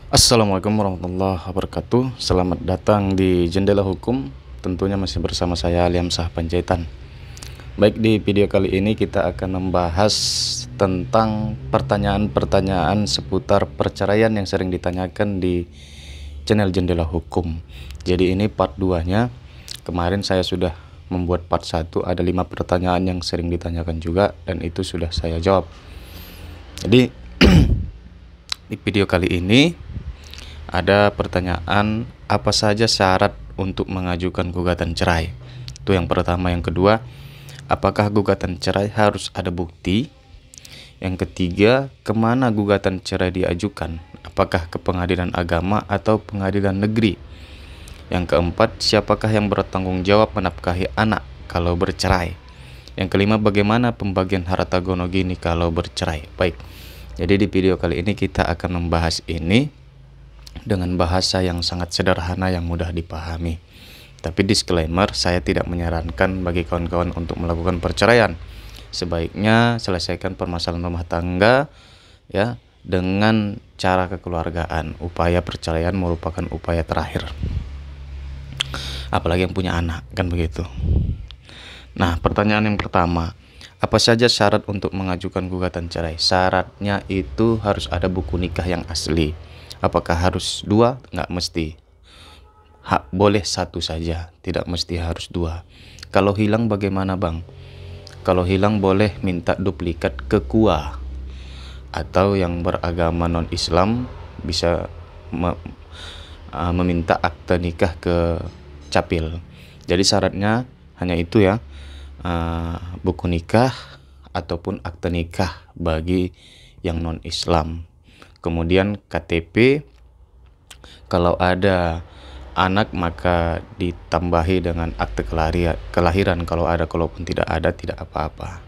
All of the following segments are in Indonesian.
Assalamualaikum warahmatullahi wabarakatuh. Selamat datang di Jendela Hukum. Tentunya masih bersama saya Liam Sah Panjaitan. Baik, di video kali ini kita akan membahas tentang pertanyaan-pertanyaan seputar perceraian yang sering ditanyakan di channel Jendela Hukum. Jadi ini part 2-nya. Kemarin saya sudah membuat part 1, ada 5 pertanyaan yang sering ditanyakan juga, dan itu sudah saya jawab. Jadi di video kali ini ada pertanyaan, apa saja syarat untuk mengajukan gugatan cerai? Itu yang pertama. Yang kedua, apakah gugatan cerai harus ada bukti? Yang ketiga, kemana gugatan cerai diajukan? Apakah ke pengadilan agama atau pengadilan negeri? Yang keempat, siapakah yang bertanggung jawab menafkahi anak kalau bercerai? Yang kelima, bagaimana pembagian harta gono gini kalau bercerai? Baik, jadi di video kali ini kita akan membahas ini dengan bahasa yang sangat sederhana yang mudah dipahami. Tapi disclaimer, saya tidak menyarankan bagi kawan-kawan untuk melakukan perceraian. Sebaiknya selesaikan permasalahan rumah tangga ya dengan cara kekeluargaan. Upaya perceraian merupakan upaya terakhir. Apalagi yang punya anak, kan begitu. Nah, pertanyaan yang pertama, apa saja syarat untuk mengajukan gugatan cerai? Syaratnya itu harus ada buku nikah yang asli. Apakah harus 2? Nggak mesti. Boleh 1 saja, tidak mesti harus 2. Kalau hilang bagaimana, Bang? Kalau hilang boleh minta duplikat ke KUA, atau yang beragama non-Islam bisa meminta akte nikah ke Capil. Jadi syaratnya hanya itu ya, buku nikah ataupun akte nikah bagi yang non-Islam. Kemudian KTP, kalau ada anak maka ditambahi dengan akte kelahiran kalau ada, kalaupun tidak ada tidak apa-apa.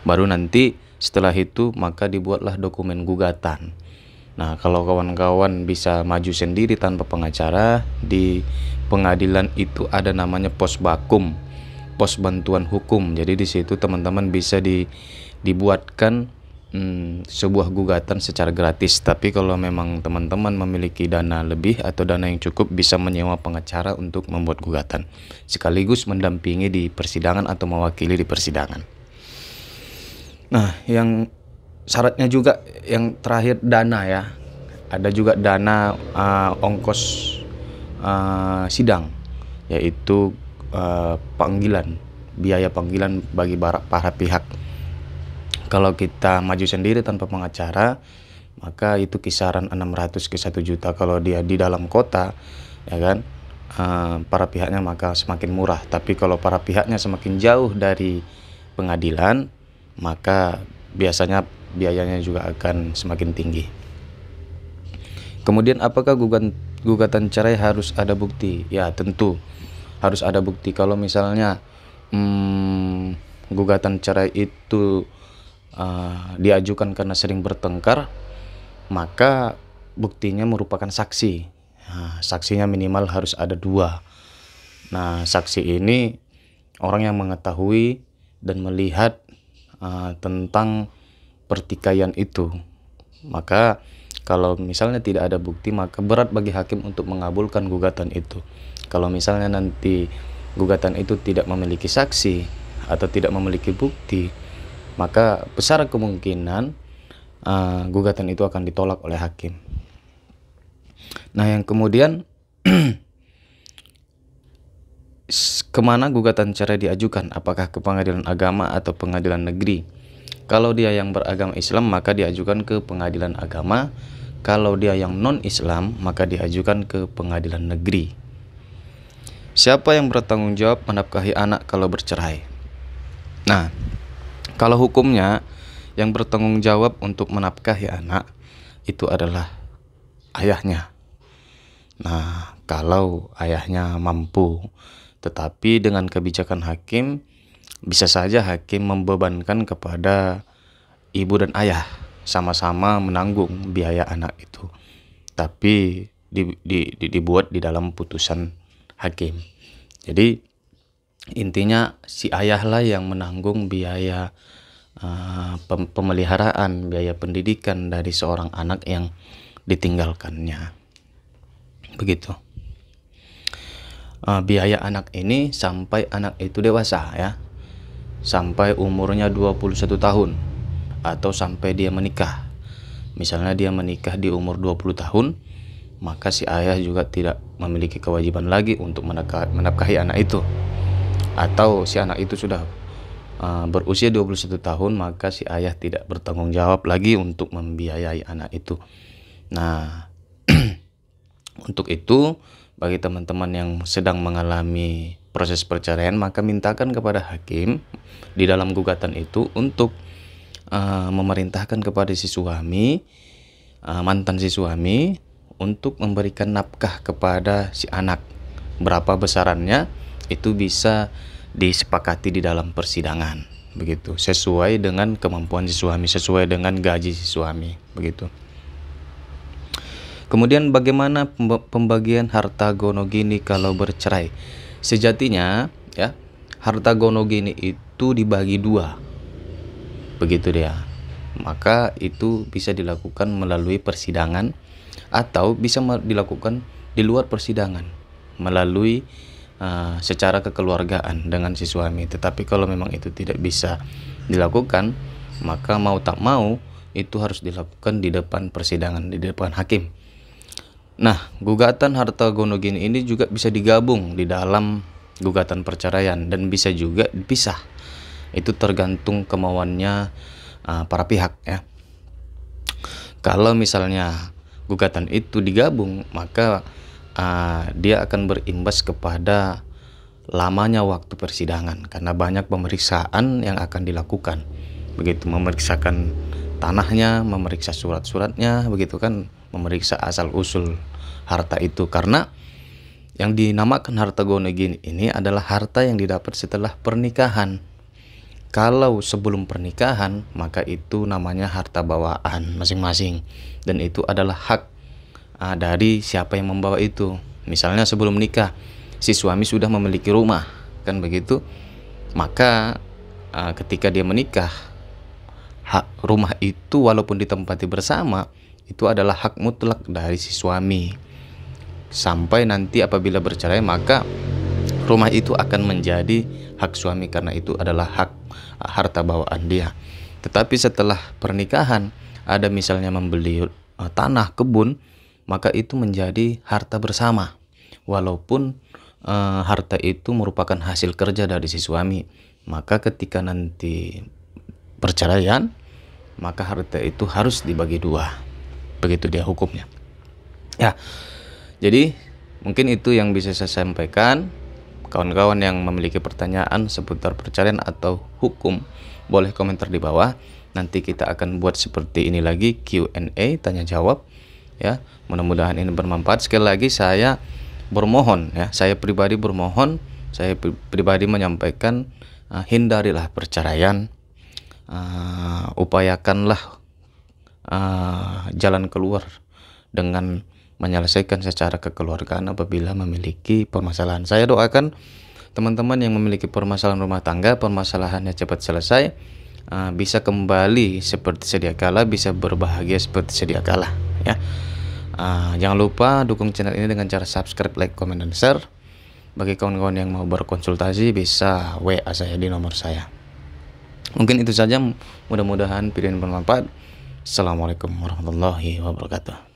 Baru nanti setelah itu maka dibuatlah dokumen gugatan. Nah, kalau kawan-kawan bisa maju sendiri tanpa pengacara, di pengadilan itu ada namanya pos bakum, pos bantuan hukum. Jadi di situ teman-teman bisa dibuatkan sebuah gugatan secara gratis. Tapi kalau memang teman-teman memiliki dana lebih atau dana yang cukup, bisa menyewa pengacara untuk membuat gugatan sekaligus mendampingi di persidangan atau mewakili di persidangan. Nah, yang syaratnya juga yang terakhir dana ya. Ada juga dana ongkos sidang, yaitu panggilan, biaya panggilan bagi para pihak. Kalau kita maju sendiri tanpa pengacara, maka itu kisaran 600 ke 1 juta. Kalau dia di dalam kota, ya kan, para pihaknya maka semakin murah. Tapi kalau para pihaknya semakin jauh dari pengadilan, maka biasanya biayanya juga akan semakin tinggi. Kemudian apakah gugatan cerai harus ada bukti? Ya, tentu harus ada bukti. Kalau misalnya gugatan cerai itu diajukan karena sering bertengkar, maka buktinya merupakan saksi. Nah, saksinya minimal harus ada 2. Nah, saksi ini orang yang mengetahui dan melihat tentang pertikaian itu. Maka kalau misalnya tidak ada bukti, maka berat bagi hakim untuk mengabulkan gugatan itu. Kalau misalnya nanti gugatan itu tidak memiliki saksi atau tidak memiliki bukti, maka besar kemungkinan gugatan itu akan ditolak oleh hakim. Nah, yang kemudian kemana gugatan cerai diajukan? Apakah ke pengadilan agama atau pengadilan negeri? Kalau dia yang beragama Islam, maka diajukan ke pengadilan agama. Kalau dia yang non-Islam, maka diajukan ke pengadilan negeri. Siapa yang bertanggung jawab menafkahi anak kalau bercerai? Nah, kalau hukumnya yang bertanggung jawab untuk menafkahi anak itu adalah ayahnya. Nah, kalau ayahnya mampu, tetapi dengan kebijakan hakim, bisa saja hakim membebankan kepada ibu dan ayah sama-sama menanggung biaya anak itu. Tapi dibuat di dalam putusan hakim. Jadi intinya si ayahlah yang menanggung biaya pemeliharaan, biaya pendidikan dari seorang anak yang ditinggalkannya. Begitu. Biaya anak ini sampai anak itu dewasa ya, sampai umurnya 21 tahun atau sampai dia menikah. Misalnya dia menikah di umur 20 tahun, maka si ayah juga tidak memiliki kewajiban lagi untuk menafkahi anak itu. Atau si anak itu sudah berusia 21 tahun, maka si ayah tidak bertanggung jawab lagi untuk membiayai anak itu. Nah, untuk itu bagi teman-teman yang sedang mengalami proses perceraian, maka mintakan kepada hakim di dalam gugatan itu untuk memerintahkan kepada si suami, mantan si suami, untuk memberikan nafkah kepada si anak. Berapa besarannya itu bisa disepakati di dalam persidangan, begitu, sesuai dengan kemampuan si suami, sesuai dengan gaji si suami, begitu. Kemudian bagaimana pembagian harta gonogini kalau bercerai? Sejatinya ya, harta gonogini itu dibagi dua, begitu dia. Maka itu bisa dilakukan melalui persidangan atau bisa dilakukan di luar persidangan melalui secara kekeluargaan dengan si suami. Tetapi kalau memang itu tidak bisa dilakukan, maka mau tak mau itu harus dilakukan di depan persidangan, di depan hakim. Nah, gugatan harta gonogini ini juga bisa digabung di dalam gugatan perceraian dan bisa juga dipisah. Itu tergantung kemauannya para pihak ya. Kalau misalnya gugatan itu digabung, maka dia akan berimbas kepada lamanya waktu persidangan karena banyak pemeriksaan yang akan dilakukan. Begitu, memeriksakan tanahnya, memeriksa surat-suratnya, begitu kan, memeriksa asal-usul harta itu. Karena yang dinamakan harta gonogini ini adalah harta yang didapat setelah pernikahan. Kalau sebelum pernikahan, maka itu namanya harta bawaan masing-masing, dan itu adalah hak dari siapa yang membawa itu. Misalnya sebelum nikah si suami sudah memiliki rumah, kan begitu, maka ketika dia menikah, hak rumah itu walaupun ditempati bersama itu adalah hak mutlak dari si suami. Sampai nanti apabila bercerai, maka rumah itu akan menjadi hak suami karena itu adalah hak harta bawaan dia. Tetapi setelah pernikahan, ada misalnya membeli tanah, kebun, maka itu menjadi harta bersama. Walaupun harta itu merupakan hasil kerja dari si suami, maka ketika nanti perceraian, maka harta itu harus dibagi dua. Begitu dia hukumnya. Ya, jadi mungkin itu yang bisa saya sampaikan. Kawan-kawan yang memiliki pertanyaan seputar perceraian atau hukum, boleh komentar di bawah. Nanti kita akan buat seperti ini lagi, Q&A, tanya jawab. Ya, mudah-mudahan ini bermanfaat. Sekali lagi saya bermohon ya, saya pribadi bermohon, saya pribadi menyampaikan, hindarilah perceraian. Upayakanlah jalan keluar dengan menyelesaikan secara kekeluargaan apabila memiliki permasalahan. Saya doakan teman-teman yang memiliki permasalahan rumah tangga, permasalahannya cepat selesai, bisa kembali seperti sedia kala, bisa berbahagia seperti sedia kala ya. Jangan lupa dukung channel ini dengan cara subscribe, like, komen, dan share. Bagi kawan-kawan yang mau berkonsultasi bisa WA saya di nomor saya. Mungkin itu saja, mudah-mudahan video ini bermanfaat. Assalamualaikum warahmatullahi wabarakatuh.